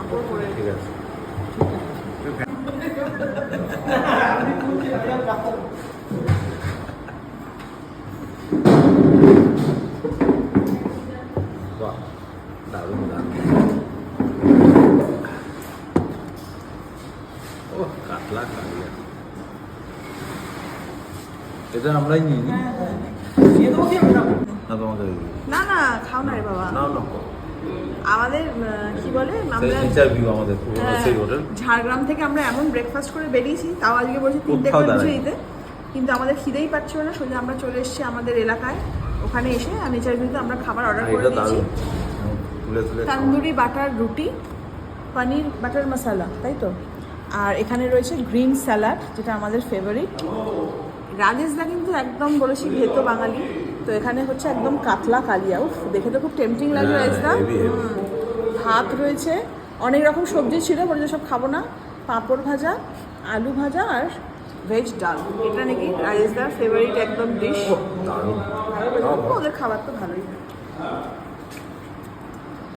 উপর করে। ঠিক আছে। বাহ, দারুণ দারুণ। ও কাতলা কালিয়া, এটা আমরাই নিই নি? না তোমাকে না না, খাও না রে বাবা। না না, আমাদের কি বলে, আমরা ইন্টারভিউ আমাদের পুরোনো সেই হোটেল ঝাড়গ্রাম থেকে আমরা এমন ব্রেকফাস্ট করে বেরিয়েছি, তাও আজকে বলছি 3টে করে কিছু দিতে, কিন্তু আমাদের খিদেই পাচ্ছিল না। সোজা আমরা চলে এসেছি আমাদের এলাকায়, ওখানে এসে নেচার ভিউতে আমরা খাবার অর্ডার করে দিয়েছি। তন্দুরি বাটার রুটি, পনির বাটার মশলা, তাই তো। আর এখানে রয়েছে গ্রিন স্যালাড, যেটা আমাদের ফেভারিট। রাজেশদা কিন্তু একদম বলেছি ভেতো বাঙালি, তো এখানে হচ্ছে একদম কাতলা কালিয়া। উফ, দেখে তো খুব টেম্পটিং লাগে রাজেশদা। ভাত রয়েছে, অনেক রকম সবজি ছিল, বলে সব খাবো না। পাঁপড় ভাজা, আলু ভাজা আর ভেজ ডাল। এটা নাকি রাজেশদার ফেভারিট একদম ডিশ। ওদের খাবার তো ভালোই।